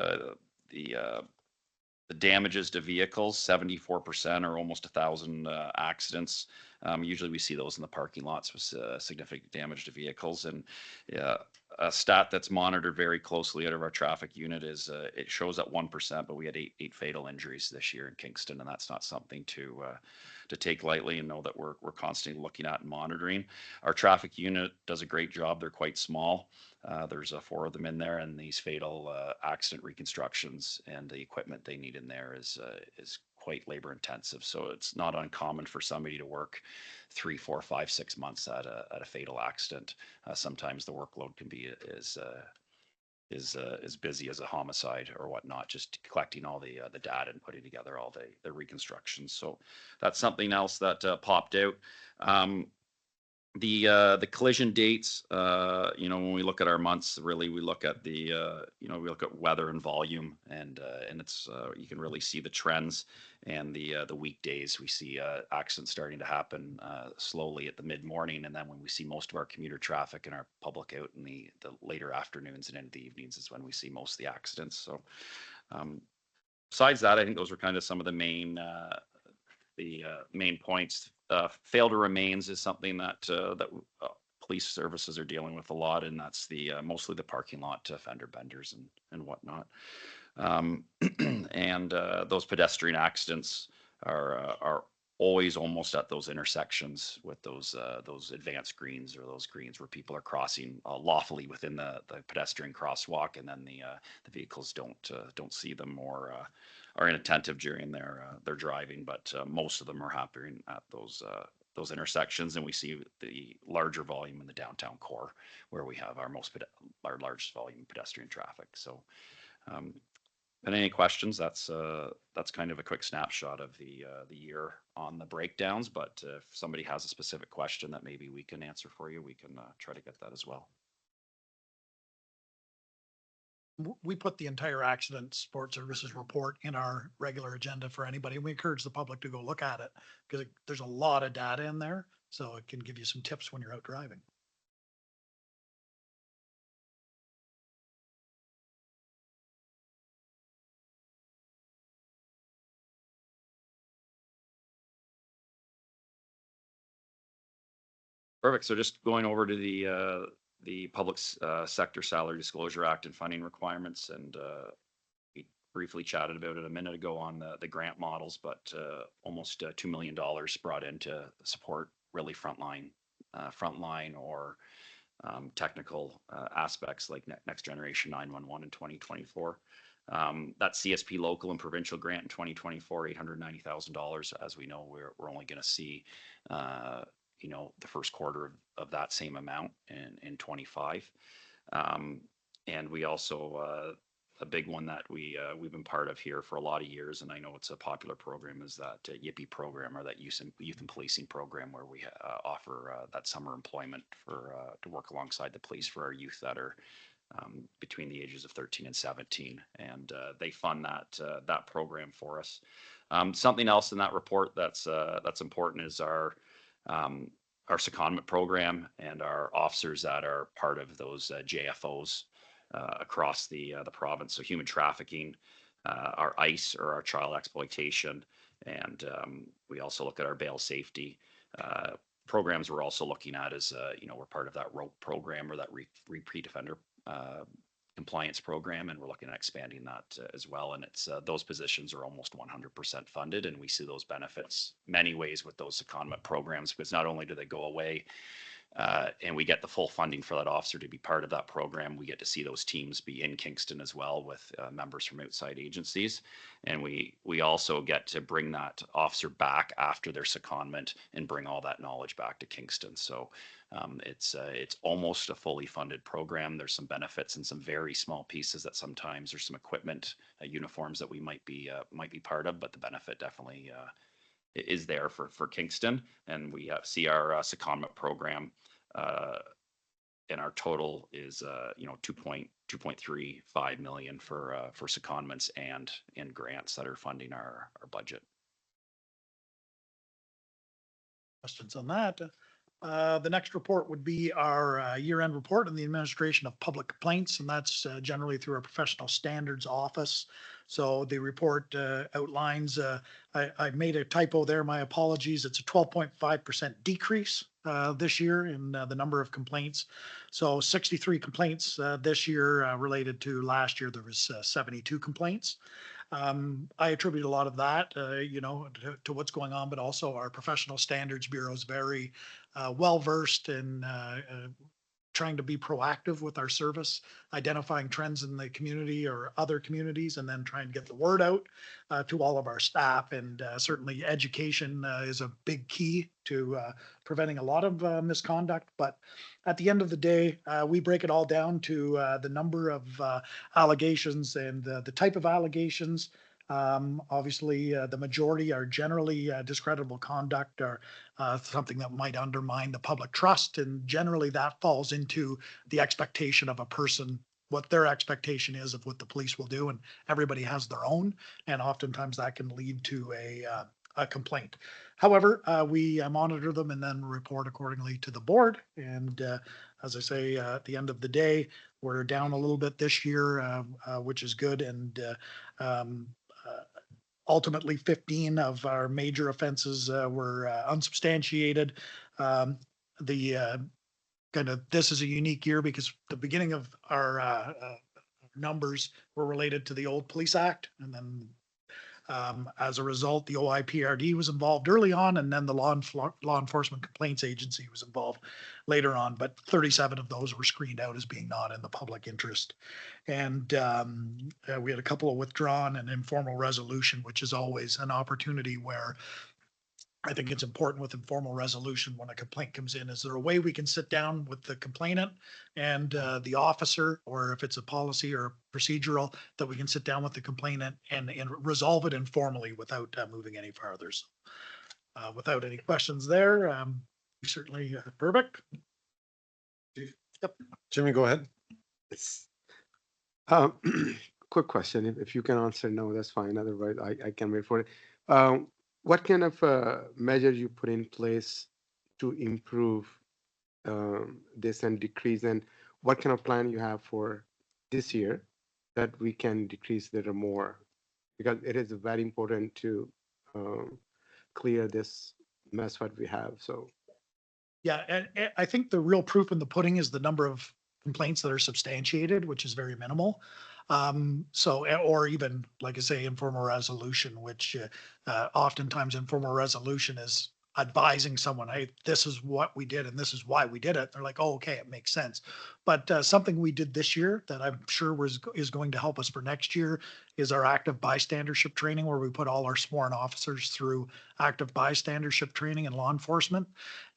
damages to vehicles, 74% or almost 1,000 accidents. Usually we see those in the parking lots with significant damage to vehicles. And a stat that's monitored very closely out of our traffic unit is it shows at 1%, but we had eight fatal injuries this year in Kingston, and that's not something to take lightly and know that we're constantly looking at and monitoring. Our traffic unit does a great job. They're quite small. There's 4 of them in there, and these fatal accident reconstructions and the equipment they need in there is quite labor intensive. So it's not uncommon for somebody to work 3, 4, 5, 6 months at a fatal accident. Sometimes the workload can be as busy as a homicide or whatnot, just collecting all the data and putting together all the reconstructions. So that's something else that popped out. The collision dates, when we look at our months, really we look at we look at weather and volume, and it's you can really see the trends. And the weekdays, we see accidents starting to happen slowly at the mid morning, and then when we see most of our commuter traffic and our public out in the later afternoons and into the evenings is when we see most of the accidents. So besides that, I think those were kind of some of the main points. Fail to remains is something that police services are dealing with a lot, and that's mostly the parking lot fender benders and whatnot. And those pedestrian accidents are always almost at those intersections with those advanced greens or those greens where people are crossing lawfully within the pedestrian crosswalk, and then the vehicles don't see them or are inattentive during their driving. But most of them are happening at those intersections, and we see the larger volume in the downtown core where we have our largest volume of pedestrian traffic. So and any questions? That's kind of a quick snapshot of the year on the breakdowns. But if somebody has a specific question that maybe we can answer for you, we can try to get that as well. we put the entire accident support services report in our regular agenda for anybody. We encourage the public to go look at it because there's a lot of data in there. So it can give you some tips when you're out driving. Perfect. So just going over to the Public Sector Salary Disclosure Act and funding requirements, and we briefly chatted about it a minute ago on the grant models, but almost $2 million brought in to support really frontline or technical aspects like Next Generation 911 in 2024. That CSP local and provincial grant in 2024, $890,000. As we know, we're only going to see the first quarter of that same amount in 25. And we also, a big one that we've been part of here for a lot of years, and I know it's a popular program, is that YIPPY program, or that youth and policing program, where we offer that summer employment to work alongside the police for our youth that are between the ages of 13 and 17, and they fund that program for us. Something else in that report that's important is our secondment program and our officers that are part of those JFOs across the province. So human trafficking, our ICE, or our child exploitation, and we also look at our bail safety programs. We're also looking at is we're part of that ROPE program, or that repeat offender compliance program, and we're looking at expanding that as well. And it's those positions are almost 100% funded, and we see those benefits many ways with those secondment programs, because not only do they go away and we get the full funding for that officer to be part of that program, we get to see those teams be in Kingston as well with members from outside agencies. And we also get to bring that officer back after their secondment and bring all that knowledge back to Kingston. So it's almost a fully funded program. There's some benefits and some very small pieces that sometimes there's some equipment, uniforms that we might be part of, but the benefit definitely is there for Kingston. And we see our secondment program and our total is 2.35 million for secondments and grants that are funding our budget. Questions on that? The next report would be our year-end report on the administration of public complaints, and that's generally through our professional standards office. So the report outlines, I made a typo there, my apologies. It's a 12.5% decrease this year in the number of complaints. So 63 complaints this year related to last year. There was 72 complaints. I attribute a lot of that, to what's going on, but also our professional standards bureau is very well-versed in trying to be proactive with our service, identifying trends in the community or other communities, and then trying to get the word out to all of our staff. And certainly education is a big key to preventing a lot of misconduct. But at the end of the day, we break it all down to the number of allegations and the type of allegations. Obviously, the majority are generally discreditable conduct, or something that might undermine the public trust. And generally that falls into the expectation of a person, what their expectation is of what the police will do. And everybody has their own. And oftentimes that can lead to a complaint. However, we monitor them and then report accordingly to the board. And as I say, at the end of the day, we're down a little bit this year, which is good. And ultimately 15 of our major offenses were unsubstantiated. This is a unique year because the beginning of our numbers were related to the old Police Act, and then as a result, the OIPRD was involved early on, and then the Law Enforcement Complaints Agency was involved later on. But 37 of those were screened out as being not in the public interest. And we had a couple of withdrawn and informal resolution, which is always an opportunity where I think it's important with informal resolution when a complaint comes in. Is there a way we can sit down with the complainant and the officer, or if it's a policy or procedural, that we can sit down with the complainant and resolve it informally without moving any farther? So, without any questions there, we certainly perfect. Jimmy, go ahead. Um, quick question. If you can answer no, that's fine. Otherwise, I can wait for it. Um, what kind of measure you put in place to improve this and decrease, and what kind of plan you have for this year that we can decrease little more? Because it is very important to um, clear this mess what we have. So Yeah, and I think the real proof in the pudding is the number of complaints that are substantiated, which is very minimal. Or even, like I say, informal resolution, which oftentimes informal resolution is advising someone, hey, this is what we did and this is why we did it. They're like, oh, okay, it makes sense. But something we did this year that I'm sure is going to help us for next year is our active bystandership training, where we put all our sworn officers through active bystandership training in law enforcement.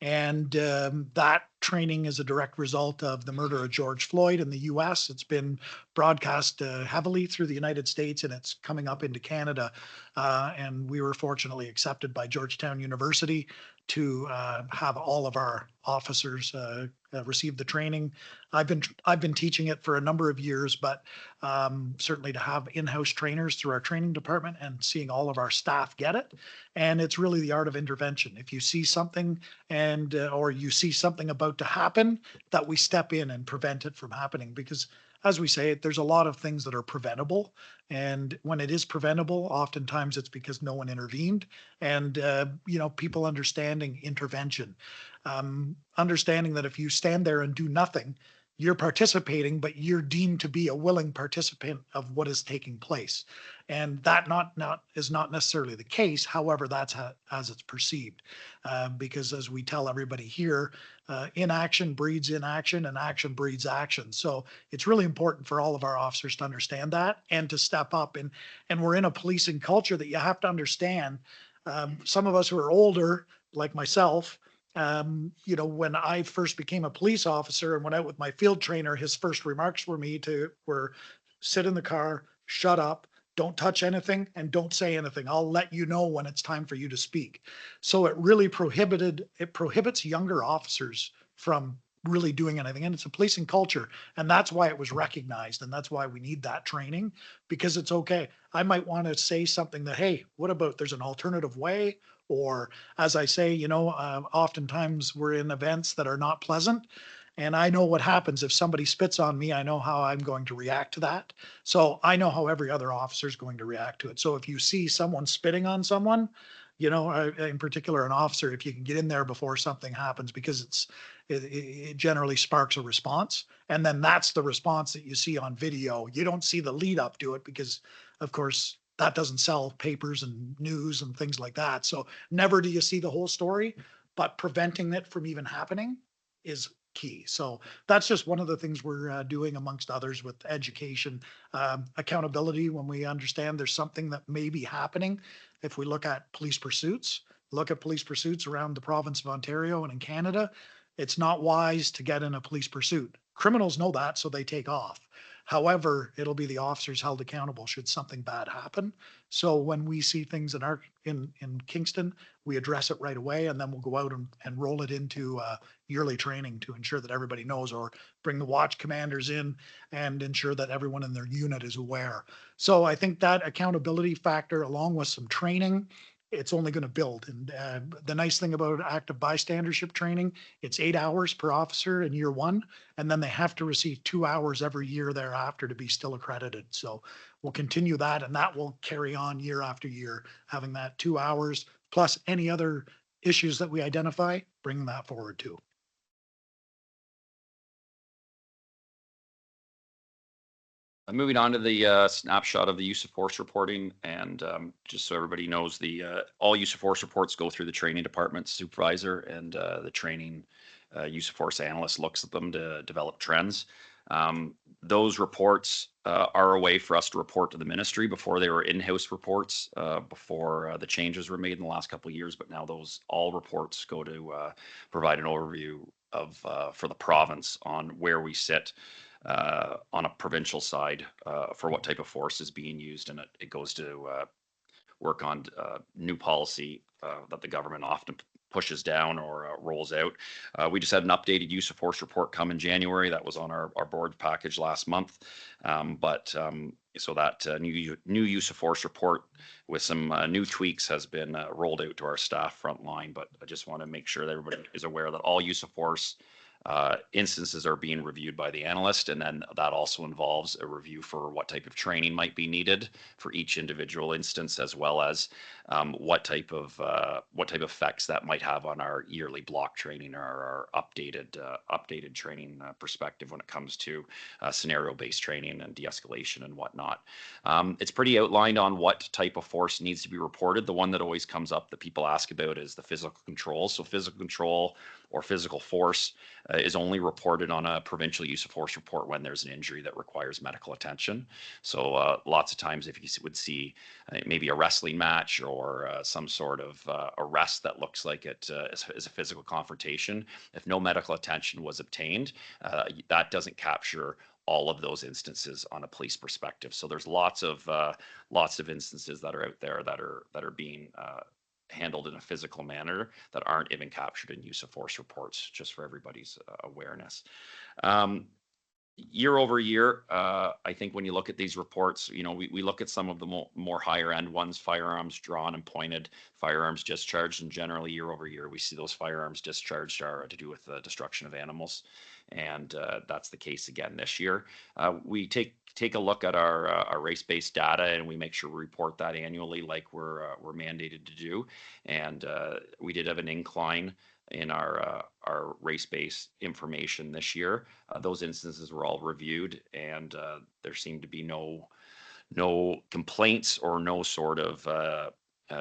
And that training is a direct result of the murder of George Floyd in the US. It's been broadcast heavily through the United States, and it's coming up into Canada. And we were fortunately accepted by Georgetown University to have all of our officers receive the training. I've been teaching it for a number of years, but certainly to have in-house trainers through our training department and seeing all of our staff get it. And it's really the art of intervention. If you see something and or you see something about to happen, that we step in and prevent it from happening. Because as we say, there's a lot of things that are preventable. And when it is preventable, oftentimes it's because no one intervened. And, people understanding intervention, understanding that if you stand there and do nothing, you're participating, but you're deemed to be a willing participant of what is taking place. And that is not necessarily the case. However, that's as it's perceived. Because as we tell everybody here, inaction breeds inaction and action breeds action. So it's really important for all of our officers to understand that and to step up. And we're in a policing culture that you have to understand. Some of us who are older, like myself, when I first became a police officer and went out with my field trainer, his first remarks were sit in the car, shut up, don't touch anything, and don't say anything. I'll let you know when it's time for you to speak. So it really prohibits younger officers from really doing anything. And it's a policing culture. And that's why it was recognized. And that's why we need that training, because it's okay. I might want to say something that, hey, what about there's an alternative way? Or as I say, oftentimes we're in events that are not pleasant. And I know what happens if somebody spits on me. I know how I'm going to react to that. So I know how every other officer is going to react to it. So if you see someone spitting on someone, in particular an officer, if you can get in there before something happens, because it generally sparks a response. And then that's the response that you see on video. You don't see the lead up to it because, of course, that doesn't sell papers and news and things like that. So never do you see the whole story, but preventing it from even happening is key. So that's just one of the things we're doing amongst others with education, accountability. When we understand there's something that may be happening, if we look at police pursuits around the province of Ontario and in Canada, it's not wise to get in a police pursuit. Criminals know that, so they take off. However, it'll be the officers held accountable should something bad happen. So when we see things in Kingston, we address it right away, and then we'll go out and roll it into yearly training to ensure that everybody knows, or bring the watch commanders in and ensure that everyone in their unit is aware. So I think that accountability factor, along with some training, it's only going to build. And the nice thing about active bystandership training, it's 8 hours per officer in year one, and then they have to receive 2 hours every year thereafter to be still accredited. So we'll continue that, and that will carry on year after year, having that 2 hours plus any other issues that we identify, bring that forward too. Moving on to the snapshot of the use of force reporting, and just so everybody knows, all use of force reports go through the training department supervisor, and the training use of force analyst looks at them to develop trends. Those reports are a way for us to report to the ministry. Before, they were in-house reports before the changes were made in the last couple of years, but now all reports go to provide an overview of for the province on where we sit on a provincial side for what type of force is being used, and it goes to work on new policy that the government often pushes down or rolls out. We just had an updated use of force report come in January. That was on our board package last month. So that new use of force report with some new tweaks has been rolled out to our staff frontline. But I just want to make sure that everybody is aware that all use of force instances are being reviewed by the analyst, and then that also involves a review for what type of training might be needed for each individual instance, as well as what type of effects that might have on our yearly block training or our updated training perspective when it comes to scenario-based training and de-escalation and whatnot. It's pretty outlined on what type of force needs to be reported. The one that always comes up that people ask about is the physical control. So physical control or physical force is only reported on a provincial use of force report when there's an injury that requires medical attention. So lots of times if you would see maybe a wrestling match or some sort of arrest that looks like it is a physical confrontation, if no medical attention was obtained, that doesn't capture all of those instances on a police perspective. So there's lots of instances that are out there that are being handled in a physical manner that aren't even captured in use of force reports, just for everybody's awareness. Year over year, I think when you look at these reports, we look at some of the more higher end ones, firearms drawn and pointed, firearms discharged, and generally year over year, we see those firearms discharged are to do with the destruction of animals. And that's the case again this year. We take a look at our race-based data, and we make sure we report that annually, like we're mandated to do. And we did have an incline in our race-based information this year. Those instances were all reviewed, and there seemed to be no complaints or no sort of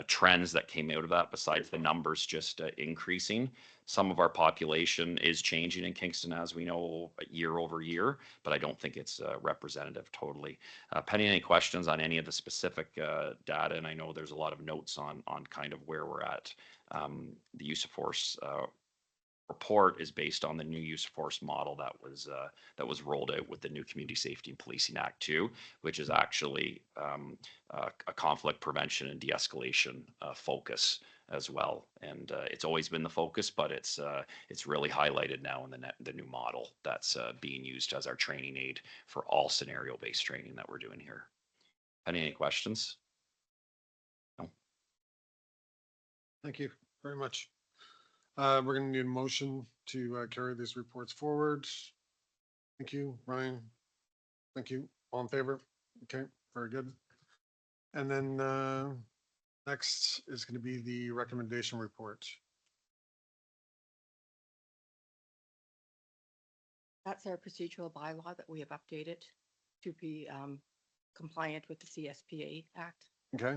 trends that came out of that besides the numbers just increasing. Some of our population is changing in Kingston, as we know, year over year, but I don't think it's representative totally. Penny, any questions on any of the specific data? And I know there's a lot of notes on kind of where we're at. The use of force report is based on the new use of force model that was rolled out with the new Community Safety and Policing Act 2, which is actually a conflict prevention and de-escalation focus as well. And it's always been the focus, but it's really highlighted now in the new model that's being used as our training aid for all scenario-based training that we're doing here. Any questions? No. Thank you very much. We're going to need a motion to carry these reports forward. Thank you, Ryan. Thank you. All in favor? Okay, very good. And then next is going to be the recommendation report. That's our procedural bylaw that we have updated to be compliant with the CSPA Act. Okay.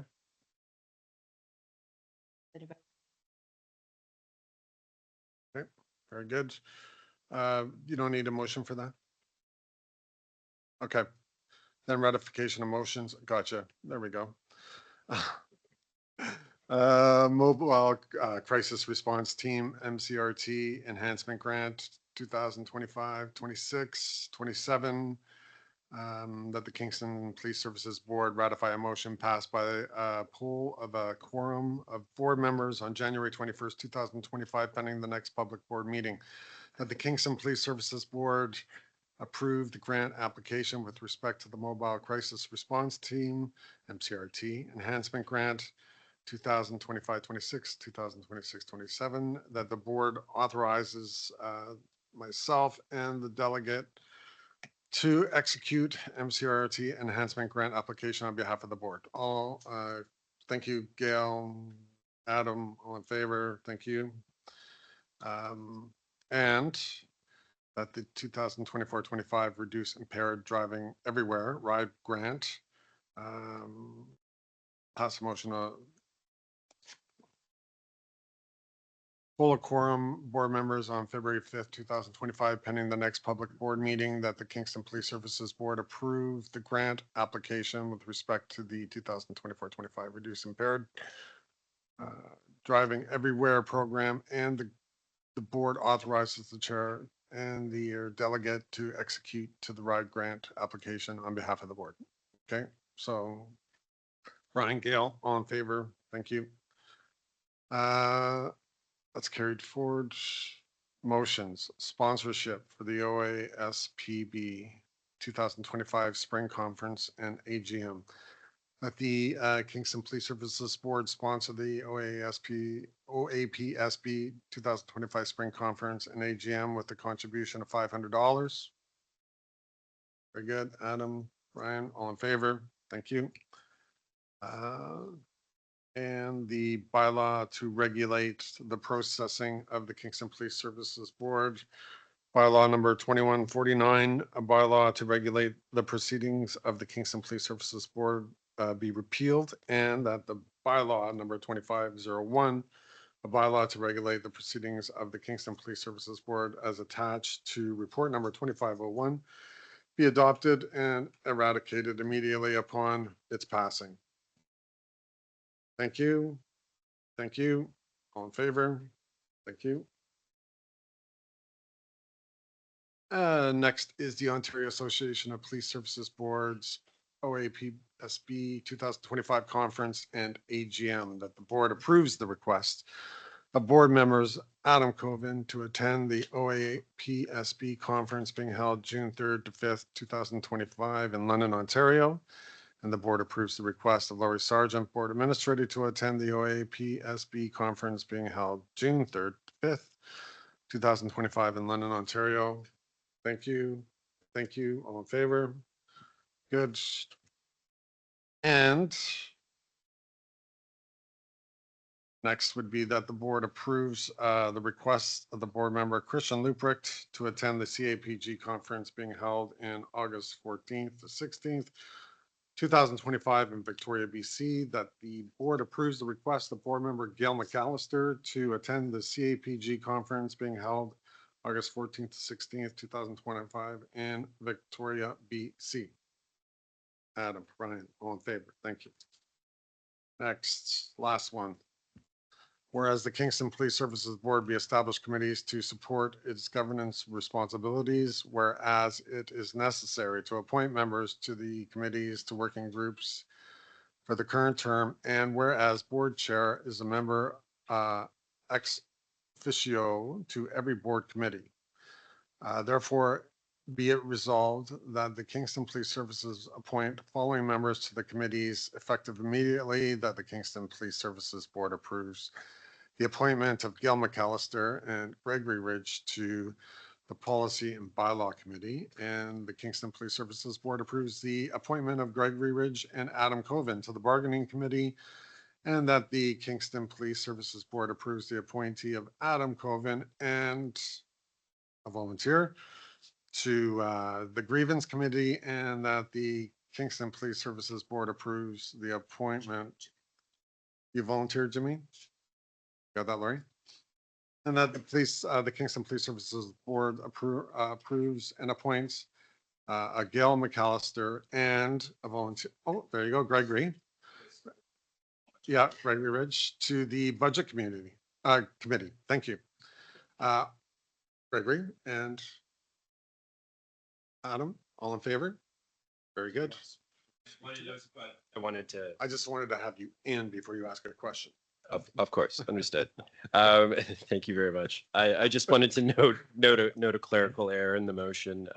Okay, very good. You don't need a motion for that? Okay. Then ratification of motions. Gotcha. There we go. Mobile Crisis Response Team, MCRT Enhancement Grant 2025, 26, 27. That the Kingston Police Services Board ratify a motion passed by a poll of a quorum of board members on January 21st, 2025, pending the next public board meeting. That the Kingston Police Services Board approve the grant application with respect to the Mobile Crisis Response Team, MCRT, Enhancement Grant 2025-26, 2026-27, that the board authorizes myself and the delegate to execute MCRT enhancement grant application on behalf of the board. All, thank you, Gail, Adam, all in favor, thank you. And that the 2024-25 Reduce Impaired Driving Everywhere RIDE grant, pass a motion full quorum board members on February 5th, 2025, pending the next public board meeting, that the Kingston Police Services Board approve the grant application with respect to the 2024-25 Reduce Impaired Driving Everywhere program, and the board authorizes the chair and the delegate to execute to the RIDE grant application on behalf of the board. Okay, so Brian, Gail, all in favor? Thank you. That's carried forward. Motions, sponsorship for the OASPB 2025 Spring Conference and AGM. That the Kingston Police Services Board sponsor the OAPSB 2025 Spring Conference and AGM with a contribution of $500. Very good. Adam, Brian, all in favor? Thank you. And the bylaw to regulate the processing of the Kingston Police Services Board. Bylaw number 2149, a bylaw to regulate the proceedings of the Kingston Police Services Board be repealed, and that the bylaw number 2501, a bylaw to regulate the proceedings of the Kingston Police Services Board as attached to report number 2501, be adopted and eradicated immediately upon its passing. Thank you. Thank you. All in favor? Thank you. Next is the Ontario Association of Police Services Boards, OAPSB 2025 Conference and AGM, that the board approves the request of board members Adam Coven to attend the OAPSB Conference being held June 3rd to 5th, 2025 in London, Ontario. And the board approves the request of Laurie Sargent, Board Administrator, to attend the OAPSB Conference being held June 3rd to 5th, 2025 in London, Ontario. Thank you. Thank you. All in favor? Good. And next would be that the board approves the request of the board member Christian Luprecht to attend the CAPG conference being held in August 14th to 16th, 2025 in Victoria, BC, that the board approves the request of board member Gail McAllister to attend the CAPG conference being held August 14th to 16th, 2025 in Victoria, BC. Adam, Brian, all in favor? Thank you. Next, last one. Whereas the Kingston Police Services Board be established committees to support its governance responsibilities, whereas it is necessary to appoint members to the committees to working groups for the current term, and whereas board chair is a member ex officio to every board committee. Therefore, be it resolved that the Kingston Police Services appoint following members to the committees effective immediately, that the Kingston Police Services Board approves the appointment of Gail McAllister and Gregory Ridge to the Policy and Bylaw Committee, and the Kingston Police Services Board approves the appointment of Gregory Ridge and Adam Coven to the Bargaining Committee, and that the Kingston Police Services Board approves the appointee of Adam Coven and a volunteer to the Grievance Committee, and that the Kingston Police Services Board approves the appointment. You volunteered, Jimmy? Got that, Laurie? And that the Kingston Police Services Board approves and appoints a Gail McAllister and a volunteer. Oh, there you go, Gregory. Yeah, Gregory Ridge to the Budget Committee. Thank you. Gregory and Adam, all in favor? Very good. I just wanted to have you in before you ask a question. Of course, understood. Thank you very much. I just wanted to note a clerical error in the motion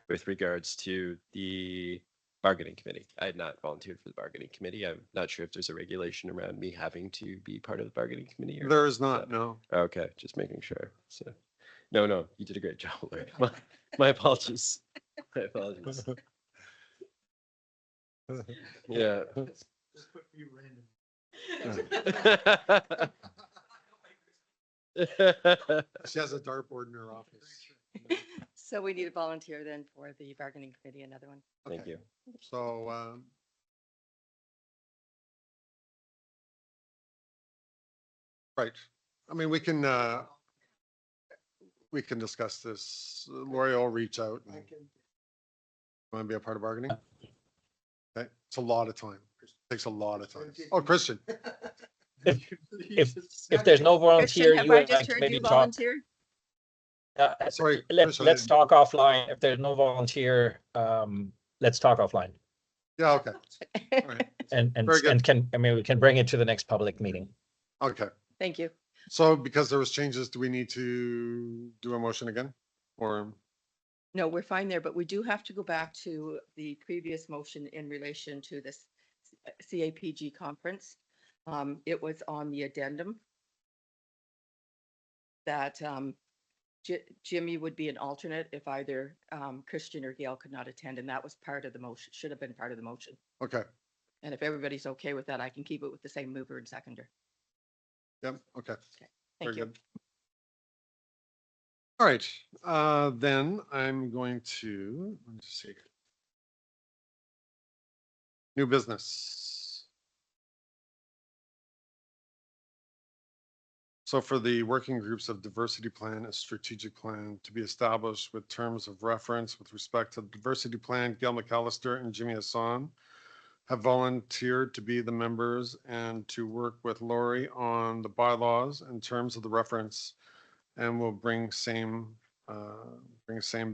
with regards to the bargaining committee. I had not volunteered for the bargaining committee. I'm not sure if there's a regulation around me having to be part of the bargaining committee. There is not, no. Okay, just making sure. So, no, you did a great job, Larry. My apologies. My apologies. Yeah. Just put you random. She has a dartboard in her office. So we need a volunteer then for the bargaining committee, another one. Thank you. So, right. I mean, we can discuss this. Lori will reach out. And want to be a part of bargaining? Okay. It's a lot of time. It takes a lot of time. Oh, Christian. If there's no volunteer, Christian, have you I and I just can heard maybe you talk. volunteer? Sorry, Let's Christian, I let's talk offline. If there's no volunteer, let's talk offline. Yeah, okay. All right. And Very good. we can bring it to the next public meeting. Okay. Thank you. So because there was changes, do we need to do a motion again? Or, No, we're fine there, but we do have to go back to the previous motion in relation to this CAPG conference. It was on the addendum that Jimmy would be an alternate if either Christian or Gail could not attend, and that was part of the motion, should have been part of the motion. okay, And if everybody's okay with that, I can keep it with the same mover and seconder. yep, okay. Thank Very you. good. All right, then I'm going to, let me just see. New business. So for the working groups of diversity plan, a strategic plan to be established with terms of reference with respect to the diversity plan, Gail McAllister and Jimmy Hassan have volunteered to be the members and to work with Lori on the bylaws and terms of the reference, and will bring same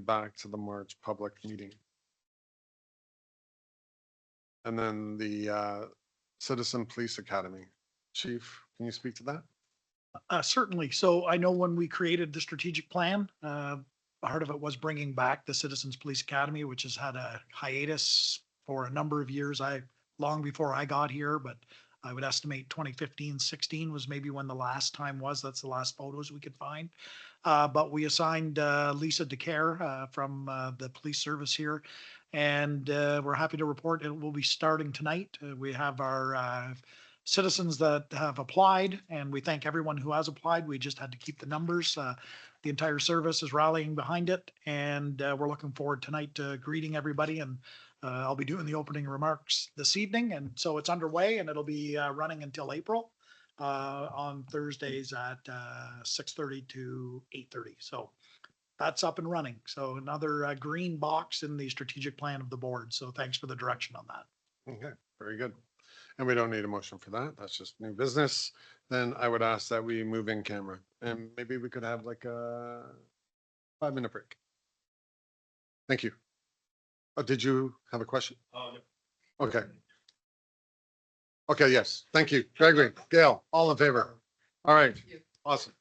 back to the March public meeting. And then the Citizen Police Academy. Chief, can you speak to that? Certainly. So I know when we created the strategic plan, part of it was bringing back the Citizens Police Academy, which has had a hiatus for a number of years. Long before I got here, but I would estimate 2015, 16 was maybe when the last time was. That's the last photos we could find. But we assigned Lisa DeCare from the police service here. And we're happy to report it will be starting tonight. We have our citizens that have applied, and we thank everyone who has applied. We just had to keep the numbers. The entire service is rallying behind it, and we're looking forward tonight to greeting everybody. And I'll be doing the opening remarks this evening, and so it's underway, and it'll be running until April on Thursdays at 6:30 to 8:30. So that's up and running. So another green box in the strategic plan of the board. So thanks for the direction on that. Okay, very good. And we don't need a motion for that. That's just new business. Then I would ask that we move in camera, and maybe we could have like a 5-minute break. Thank you. Did you have a question? Okay. Okay, yes. Thank you. Gregory, Gail, all in favor? All right. Awesome.